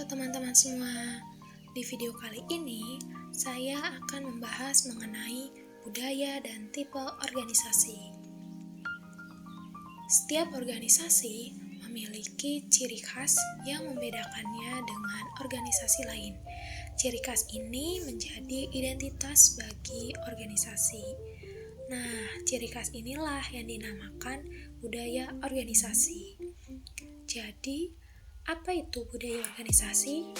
teman-teman semua, di video kali ini saya akan membahas mengenai budaya dan tipe organisasi. Setiap organisasi memiliki ciri khas yang membedakannya dengan organisasi lain. Ciri khas ini menjadi identitas bagi organisasi. Nah, ciri khas inilah yang dinamakan budaya organisasi. Jadi, apa itu budaya organisasi?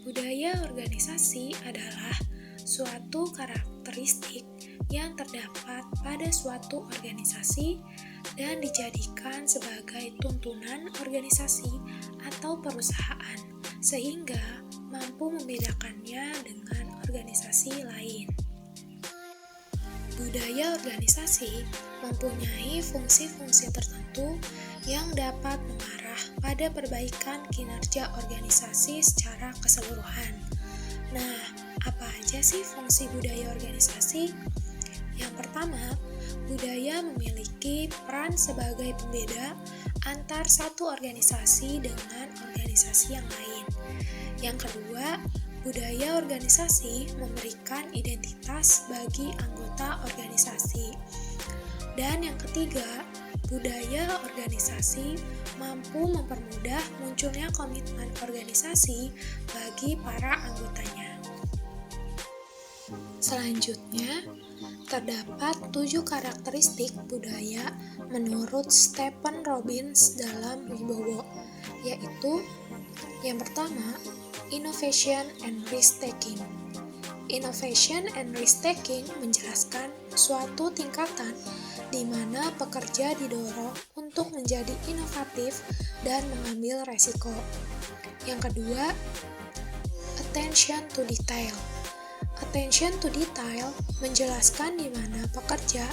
Budaya organisasi adalah suatu karakteristik yang terdapat pada suatu organisasi dan dijadikan sebagai tuntunan organisasi atau perusahaan, sehingga mampu membedakannya dengan organisasi lain. Budaya organisasi mempunyai fungsi-fungsi tertentu yang dapat mengarah pada perbaikan kinerja organisasi secara keseluruhan. Nah, apa aja sih fungsi budaya organisasi? Yang pertama, budaya memiliki peran sebagai pembeda antar satu organisasi dengan organisasi yang lain. Yang kedua, budaya organisasi memberikan identitas bagi anggota organisasi. Dan yang ketiga, budaya organisasi mampu mempermudah munculnya komitmen organisasi bagi para anggotanya. Selanjutnya, terdapat 7 karakteristik budaya menurut Stephen Robbins dalam Wibowo, yaitu yang pertama, innovation and risk-taking. Innovation and risk-taking menjelaskan suatu tingkatan di mana pekerja didorong untuk menjadi inovatif dan mengambil resiko. Yang kedua, attention to detail. Attention to detail menjelaskan di mana pekerja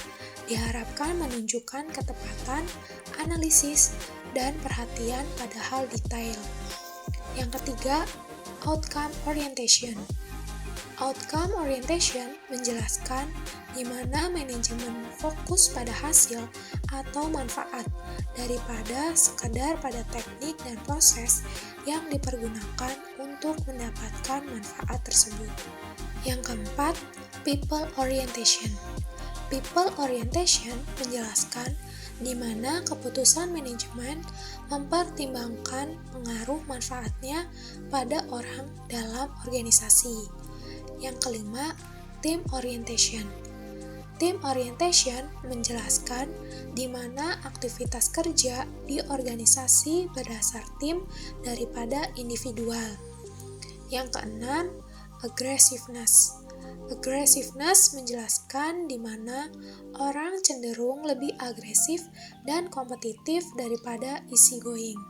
diharapkan menunjukkan ketepatan, analisis, dan perhatian pada hal detail. Yang ketiga, outcome orientation. Outcome orientation menjelaskan di mana manajemen fokus pada hasil atau manfaat daripada sekadar pada teknik dan proses yang dipergunakan untuk mendapatkan manfaat tersebut. Yang keempat, people orientation. People orientation menjelaskan di mana keputusan manajemen mempertimbangkan pengaruh manfaatnya pada orang dalam organisasi. Yang kelima, team orientation. Team orientation menjelaskan di mana aktivitas kerja di organisasi berdasar tim daripada individual. Yang keenam, aggressiveness. Aggressiveness menjelaskan di mana orang cenderung lebih agresif dan kompetitif daripada easygoing.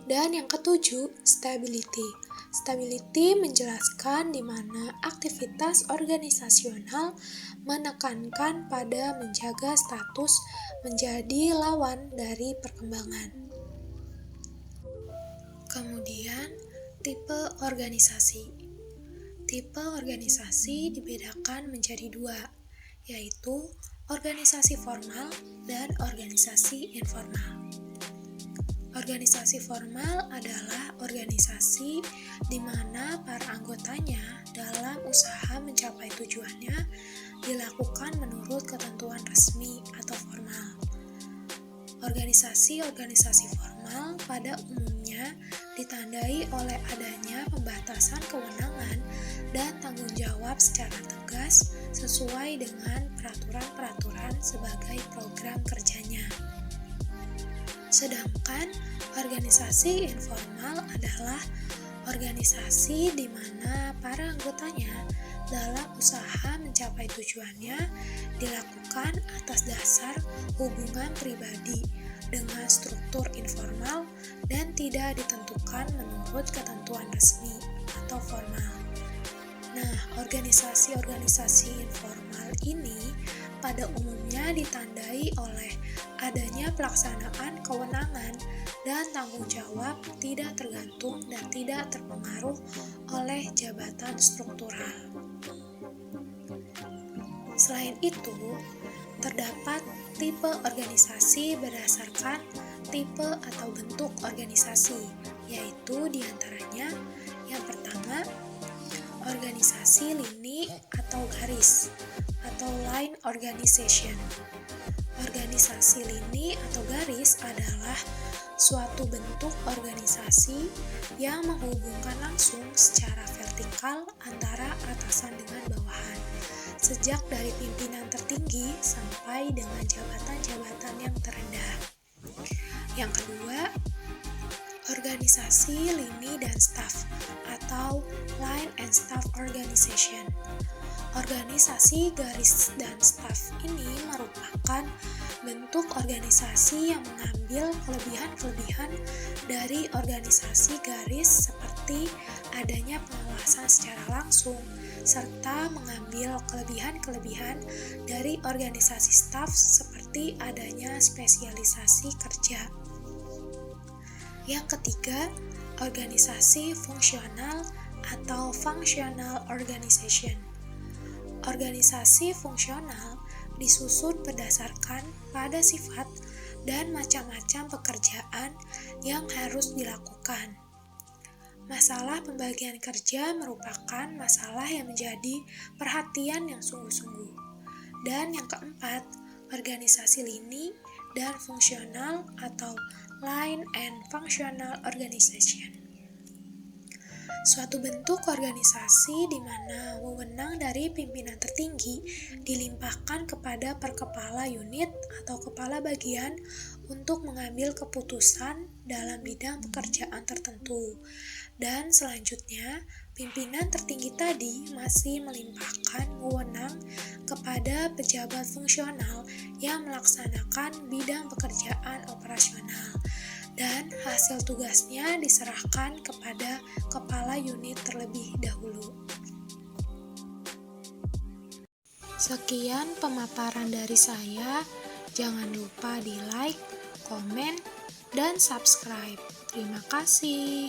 Dan yang ketujuh, stability. Stability menjelaskan di mana aktivitas organisasional menekankan pada menjaga status menjadi lawan dari perkembangan. Kemudian, tipe organisasi. Tipe organisasi dibedakan menjadi dua, yaitu organisasi formal dan organisasi informal. Organisasi formal adalah organisasi di mana para anggotanya dalam usaha mencapai tujuannya dilakukan menurut ketentuan resmi atau formal. Organisasi-organisasi formal pada umumnya ditandai oleh adanya pembatasan kewenangan dan tanggung jawab secara tegas sesuai dengan peraturan-peraturan sebagai program kerjanya. Sedangkan organisasi informal adalah organisasi di mana para anggotanya dalam usaha mencapai tujuannya dilakukan atas dasar hubungan pribadi dengan struktur informal dan tidak ditentukan menurut ketentuan resmi atau formal. Nah, organisasi-organisasi informal ini pada umumnya ditandai oleh adanya pelaksanaan kewenangan dan tanggung jawab tidak tergantung dan tidak terpengaruh oleh jabatan struktural. Selain itu, terdapat tipe organisasi berdasarkan tipe atau bentuk organisasi, yaitu diantaranya yang pertama, organisasi lini atau garis atau line organization. Organisasi lini atau garis adalah suatu bentuk organisasi yang menghubungkan langsung secara vertikal antara atasan dengan bawahan, sejak dari pimpinan tertinggi sampai dengan jabatan-jabatan yang terendah. Yang kedua, organisasi lini dan staf atau line and staff organization. Organisasi garis dan staf ini merupakan bentuk organisasi yang mengambil kelebihan-kelebihan dari organisasi garis seperti adanya pengawasan secara langsung, serta mengambil kelebihan-kelebihan dari organisasi staf seperti adanya spesialisasi kerja. Yang ketiga, organisasi fungsional atau functional organization. Organisasi fungsional disusun berdasarkan pada sifat dan macam-macam pekerjaan yang harus dilakukan. Masalah pembagian kerja merupakan masalah yang menjadi perhatian yang sungguh-sungguh. Dan yang keempat, organisasi lini dan fungsional atau line and functional organization. Suatu bentuk organisasi di mana wewenang dari pimpinan tertinggi dilimpahkan kepada perkepala unit atau kepala bagian untuk mengambil keputusan dalam bidang pekerjaan tertentu. Dan selanjutnya, pimpinan tertinggi tadi masih melimpahkan wewenang kepada pejabat fungsional yang melaksanakan bidang pekerjaan operasional. Dan hasil tugasnya diserahkan kepada kepala unit terlebih dahulu. Sekian pemaparan dari saya. Jangan lupa di like, komen, dan subscribe. Terima kasih.